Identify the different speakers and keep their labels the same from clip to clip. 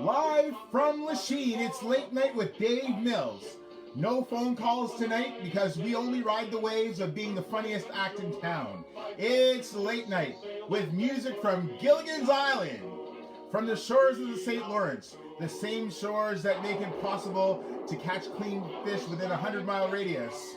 Speaker 1: Live from Lachine, it's Late Night with Dave Mills. No phone calls tonight because we only ride the waves of being the funniest act in town. It's Late Night with music from Gilligan's Island. From the shores of the St. Lawrence, the same shores that make it possible to catch clean fish within a 100-mile radius.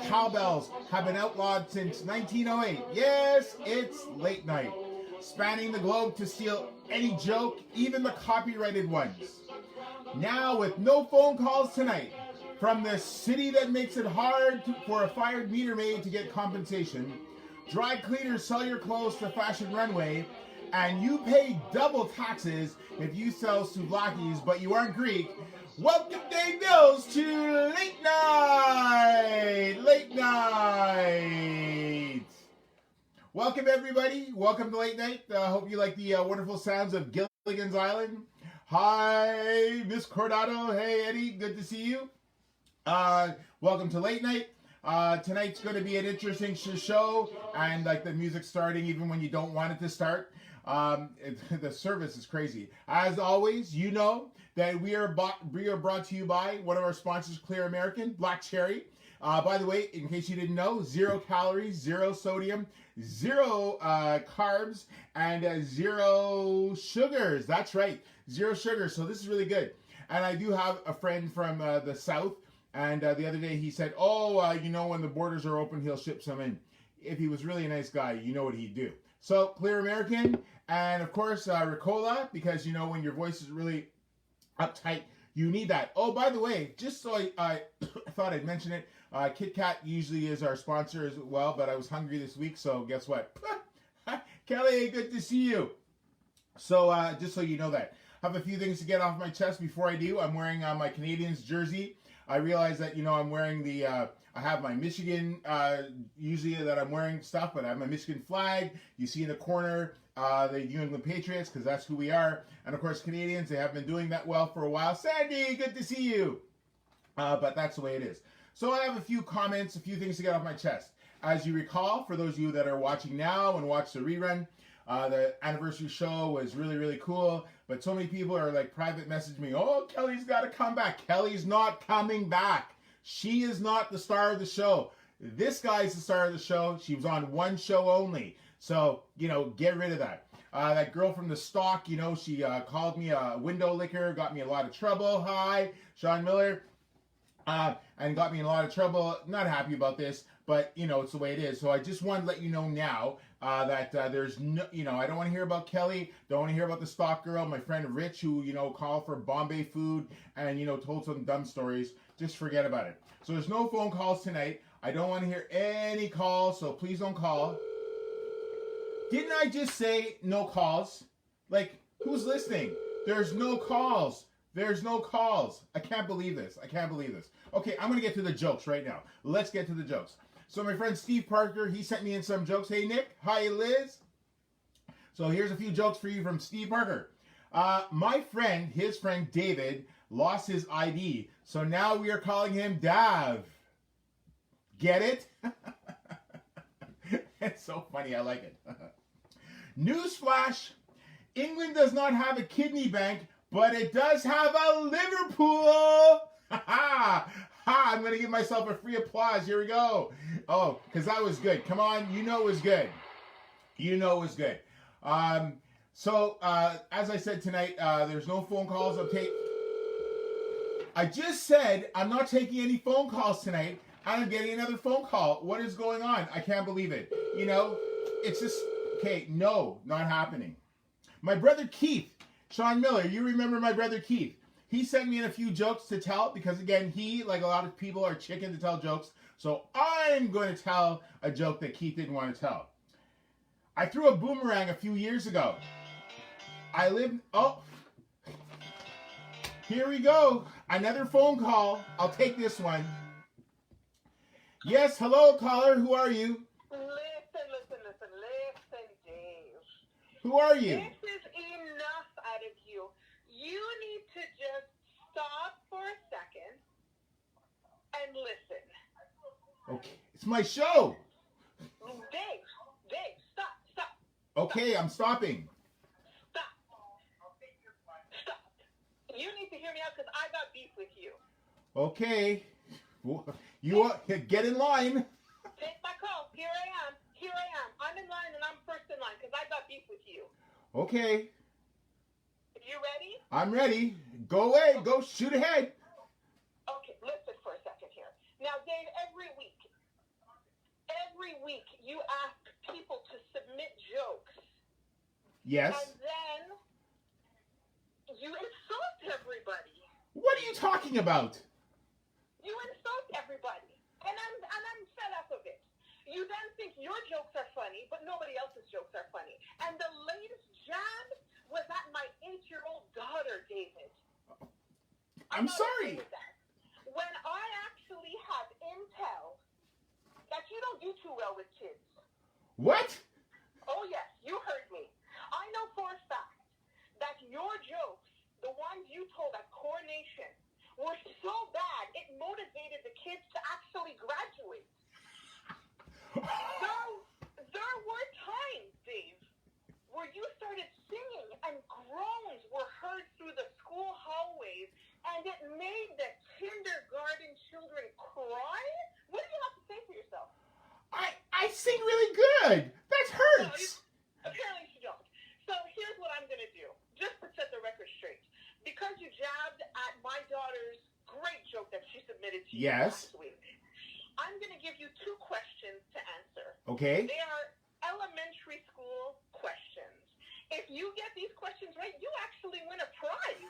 Speaker 1: Cowbells have been outlawed since 1908. Yes, it's Late Night. Spanning the globe to steal any joke, even the copyrighted ones. Now with no phone calls tonight, from the city that makes it hard for a fired meter maid to get compensation, dry cleaners sell your clothes to Fashion Runway, and you pay double taxes if you sell souvlaki's but you aren't Greek. Welcome Dave Mills to Late Night! Late Night! Welcome everybody. Welcome to Late Night. Hope you like the wonderful sounds of Gilligan's Island. Hi, Miss Cordado. Hey, Eddie. Good to see you. Welcome to Late Night. Tonight's going to be an interesting show, and like the music starting even when you don't want it to start. The service is crazy. As always, you know that we are brought to you by one of our sponsors, Clear American, Black Cherry. By the way, in case you didn't know, 0 calories, 0 sodium, 0 carbs, and 0 sugars. That's right, 0 sugar. So this is really good. And I do have a friend from the South, and the other day he said, you know, when the borders are open, he'll ship some in. If he was really a nice guy, you know what he'd do. So Clear American, and of course Ricola, because you know when your voice is really uptight, you need that. Oh, by the way, just so I thought I'd mention it, Kit Kat usually is our sponsor as well, but I was hungry this week, so guess what? Kelly, good to see you. So just so you know that. I have a few things to get off my chest before I do. I'm wearing my Canadiens jersey. I realize that, you know, I'm wearing the, I have my Michigan, usually that I'm wearing stuff, but I have my Michigan flag. You see in the corner, the New England Patriots, because that's who we are. And of course, Canadians, they have been doing that well for a while. Sandy, good to see you. But that's the way it is. So I have a few comments, a few things to get off my chest. As you recall, for those of you that are watching now and watch the rerun, the anniversary show was really, really cool. But so many people are like private messaging me, oh, Kelly's got to come back. Kelly's not coming back. She is not the star of the show. This guy's the star of the show. She was on one show only. So, you know, get rid of that. That girl from the stock, you know, she called me a window licker, got me in a lot of trouble. Hi, Sean Miller. And got me in a lot of trouble. Not happy about this, but, you know, it's the way it is. So I just want to let you know now that there's no, you know, I don't want to hear about Kelly. Don't want to hear about the stock girl. My friend Rich, who, you know, called for Bombay food and, you know, told some dumb stories. Just forget about it. So there's no phone calls tonight. I don't want to hear any calls, so please don't call. Didn't I just say no calls? Like, who's listening? There's no calls. There's no calls. I can't believe this. I can't believe this. Okay, I'm going to get to the jokes right now. Let's get to the jokes. So my friend Steve Parker, he sent me in some jokes. Hey, Nick. Hi, Liz. So here's a few jokes for you from Steve Parker. My friend, his friend David, lost his ID. So now we are calling him Dav. Get it? It's so funny. I like it. Newsflash. England does not have a kidney bank, but it does have a Liverpool. I'm going to give myself a free applause. Here we go. Oh, because that was good. Come on. You know it was good. You know it was good. So, as I said tonight, there's no phone calls. I just said I'm not taking any phone calls tonight. I'm getting another phone call. What is going on? I can't believe it. You know, it's just, okay, no, not happening. My brother Keith, Sean Miller, you remember my brother Keith. He sent me in a few jokes to tell because, again, he, like a lot of people, are chicken to tell jokes. So I'm going to tell a joke that Keith didn't want to tell. I threw a boomerang a few years ago. Here we go. Another phone call. I'll take this one. Yes, hello, caller. Who are you?
Speaker 2: Listen, Dave.
Speaker 1: Who are you?
Speaker 2: This is enough out of you. You need to just stop for a second and listen.
Speaker 1: Okay, it's my show.
Speaker 2: Dave, stop.
Speaker 1: Okay, I'm stopping.
Speaker 2: Stop. hear me out because I got beef with you.
Speaker 1: Okay. You get in line.
Speaker 2: Take my call. Here I am. I'm in line and I'm first in line because I got beef with you.
Speaker 1: Okay.
Speaker 2: You ready?
Speaker 1: I'm ready. Go away. Go shoot ahead.
Speaker 2: Okay, listen for a second here. Now, Dave, every week you ask people to submit jokes.
Speaker 1: Yes.
Speaker 2: And then you insult everybody.
Speaker 1: What are you talking about?
Speaker 2: You insult everybody. And I'm fed up of it. You then think your jokes are funny, but nobody else's jokes are funny. And the latest jab was at my 8-year-old daughter, David.
Speaker 1: I'm
Speaker 2: not
Speaker 1: sorry.
Speaker 2: okay with that. When I actually have intel that you don't do too well with kids.
Speaker 1: What?
Speaker 2: Oh, yes, you heard me. I know for a fact that your jokes, the ones you told at Coronation, were so bad it motivated the kids to actually graduate. There were times, Dave, where you started singing and groans were heard through the school hallways and it made the kindergarten children cry? What do you have to say for yourself?
Speaker 1: I sing really good. That hurts.
Speaker 2: No, apparently you don't. So here's what I'm going to do, just to set the record straight. Because you jabbed at my daughter's great joke that she submitted to you last week, I'm going to give you 2 questions to answer.
Speaker 1: Okay.
Speaker 2: They are elementary school questions. If you get these questions right, you actually win a prize.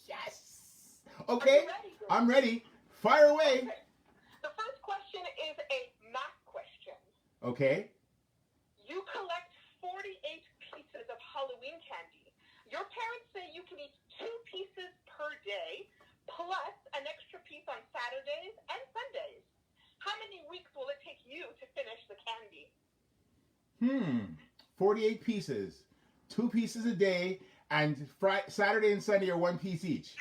Speaker 1: Yes. Okay.
Speaker 2: Ready,
Speaker 1: I'm ready. Fire away.
Speaker 2: Okay. The first question is a math question.
Speaker 1: Okay.
Speaker 2: You collect 48 pieces of Halloween candy. Your parents say you can eat 2 pieces per day, plus an extra piece on Saturdays and Sundays. How many weeks will it take you to finish the candy?
Speaker 1: 48 pieces. 2 pieces a day, and Saturday and Sunday are 1 piece each.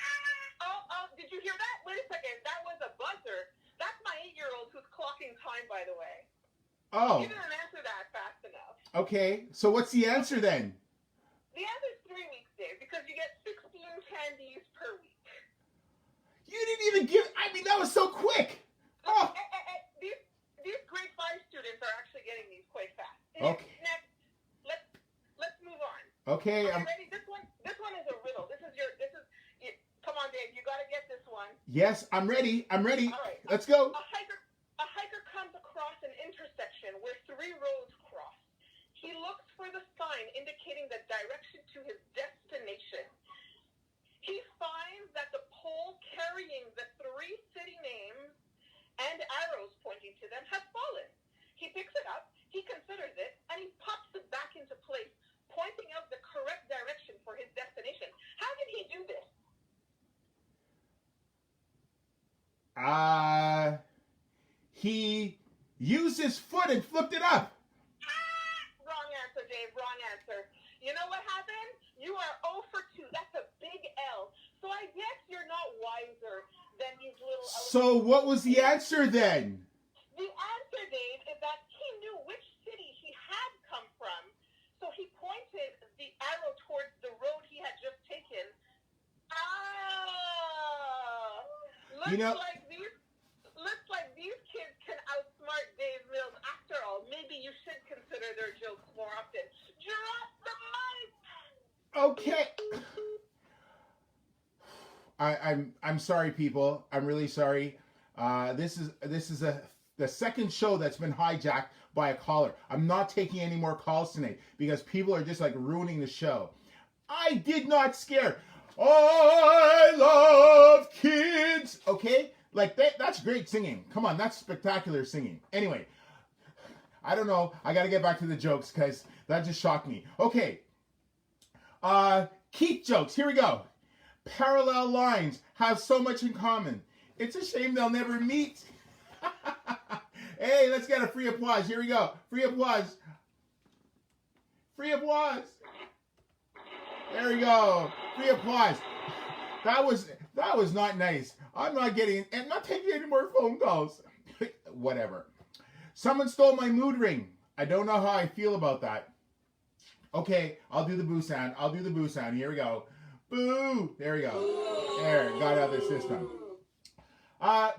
Speaker 2: Oh, did you hear that? Wait a second. That was a buzzer. That's my 8-year-old who's clocking time, by the way.
Speaker 1: Oh.
Speaker 2: You didn't answer that fast enough.
Speaker 1: Okay. So what's the answer then?
Speaker 2: The answer is 3 weeks, Dave, because you get 16 candies per week.
Speaker 1: You didn't even give... I mean, that was so quick. Oh.
Speaker 2: These grade 5 students are actually getting these quite fast.
Speaker 1: Okay.
Speaker 2: Next, let's move on.
Speaker 1: Okay.
Speaker 2: Are you ready? This one is a riddle. Come on, Dave. You got to get this one.
Speaker 1: Yes, I'm ready. All
Speaker 2: right.
Speaker 1: Let's go.
Speaker 2: A hiker comes across an intersection where 3 roads cross. He looks for the sign indicating the direction to his destination. He finds that the pole carrying the 3 city names and arrows pointing to them has fallen. He picks it up, he considers it, and he pops it back into place, pointing out the correct direction for his destination. How did he do this?
Speaker 1: He used his foot and flipped it up.
Speaker 2: Wrong answer, Dave. Wrong answer. You know what happened? You are 0 for 2. That's a big L. So I guess you're not wiser than these little...
Speaker 1: So what was the answer then?
Speaker 2: The answer, Dave, is that he knew which city he had come from, so he pointed the arrow towards the road he had just taken. Looks like these kids can outsmart Dave Mills. After all, maybe you should consider their jokes more often. Drop the mic!
Speaker 1: Okay. I'm sorry, people. I'm really sorry. This is the second show that's been hijacked by a caller. I'm not taking any more calls tonight because people are just like ruining the show. I did not scare. I love kids. Okay? Like that's great singing. Come on, that's spectacular singing. Anyway, I don't know. I got to get back to the jokes because that just shocked me. Okay. Keith jokes. Here we go. Parallel lines have so much in common. It's a shame they'll never meet. Hey, let's get a free applause. Here we go. Free applause. Free applause. There we go. Free applause. That was not nice. I'm not taking any more phone calls. Whatever. Someone stole my mood ring. I don't know how I feel about that. Okay, I'll do the boo sound. Here we go. Boo! There we go. There, got out of the system.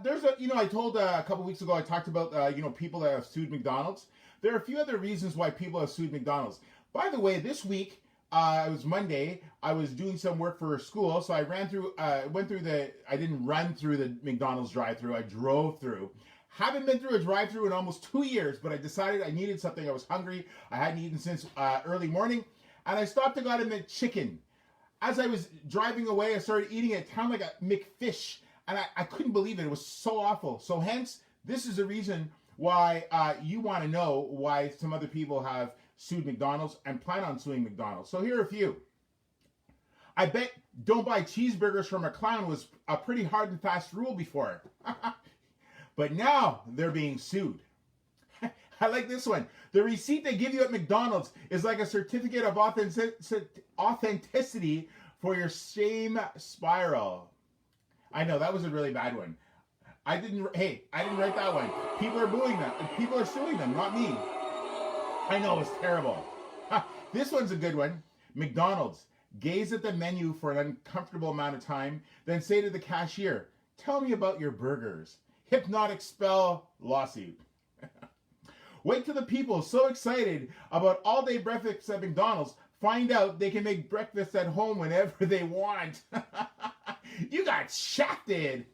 Speaker 1: There's a, I told a couple weeks ago, I talked about, people that have sued McDonald's. There are a few other reasons why people have sued McDonald's. By the way, this week, it was Monday, I was doing some work for school, so I I didn't run through the McDonald's drive-thru, I drove through. Haven't been through a drive-thru in almost 2 years, but I decided I needed something. I was hungry. I hadn't eaten since early morning, and I stopped and got a McChicken. As I was driving away, I started eating it. It sounded like a McFish, and I couldn't believe it. It was so awful. So hence, this is the reason why you want to know why some other people have sued McDonald's and plan on suing McDonald's. So here are a few. I bet don't buy cheeseburgers from a clown was a pretty hard and fast rule before. But now they're being sued. I like this one. The receipt they give you at McDonald's is like a certificate of authenticity for your shame spiral. I know, that was a really bad one. I didn't write that one. People are booing them. People are suing them, not me. I know, it's terrible. This one's a good one. McDonald's. Gaze at the menu for an uncomfortable amount of time, then say to the cashier, "Tell me about your burgers." Hypnotic spell lawsuit. Wait till the people so excited about all-day breakfast at McDonald's find out they can make breakfast at home whenever they want. You got shafted.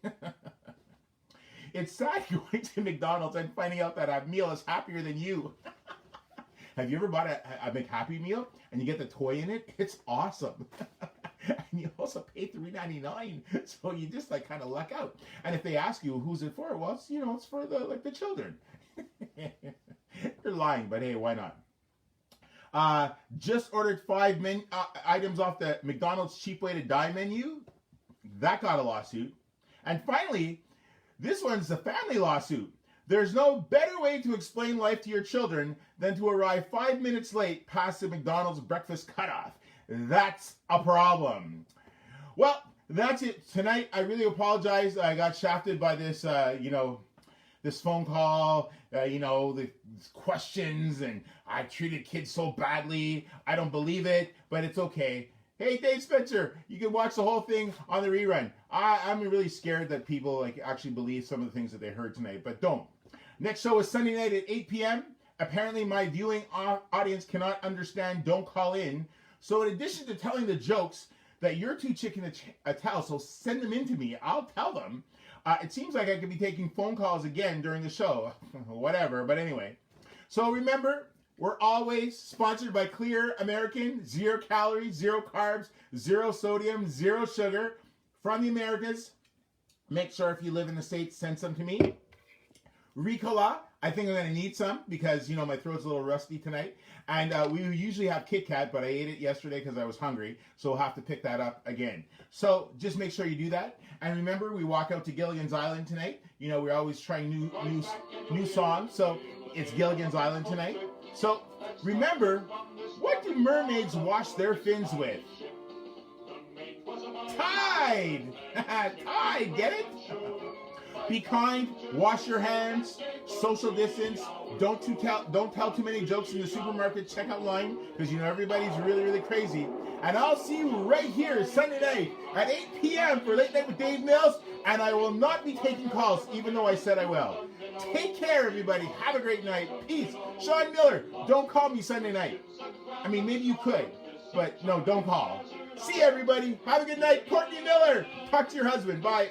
Speaker 1: It's sad going to McDonald's and finding out that a meal is happier than you. Have you ever bought a McHappy meal and you get the toy in it? It's awesome. And you also pay $3.99, so you just kind of luck out. And if they ask you who's it for, well, it's for the children. You're lying, but hey, why not? Just ordered 5 items off the McDonald's cheap way to die menu. That got a lawsuit. And finally, this one's a family lawsuit. There's no better way to explain life to your children than to arrive 5 minutes late past the McDonald's breakfast cutoff. That's a problem. Well, that's it tonight. I really apologize. I got shafted by this, this phone call, the questions, and I treated kids so badly. I don't believe it, but it's okay. Hey, Dave Spencer, you can watch the whole thing on the rerun. I'm really scared that people actually believe some of the things that they heard tonight, but don't. Next show is Sunday night at 8 p.m. Apparently, my viewing audience cannot understand Don't Call In. So in addition to telling the jokes that you're too chicken to tell, so send them in to me. I'll tell them. It seems like I could be taking phone calls again during the show. Whatever, but anyway. So remember, we're always sponsored by Clear American. 0 calories, 0 carbs, 0 sodium, 0 sugar. From the Americas. Make sure if you live in the States, send some to me. Ricola, I think I'm going to need some because, my throat's a little rusty tonight. And we usually have Kit Kat, but I ate it yesterday because I was hungry. So we'll have to pick that up again. So just make sure you do that. And remember, we walk out to Gilligan's Island tonight. We're always trying new songs. So it's Gilligan's Island tonight. So remember, what do mermaids wash their fins with? Tide! Tide, get it? Be kind, wash your hands, social distance, don't tell too many jokes in the supermarket, check out line, because everybody's really, really crazy. And I'll see you right here Sunday night at 8 p.m. for Late Night with Dave Mills, and I will not be taking calls, even though I said I will. Take care, everybody. Have a great night. Peace. Sean Miller, don't call me Sunday night. I mean, maybe you could, but no, don't call. See you, everybody. Have a good night. Courtney Miller, talk to your husband. Bye.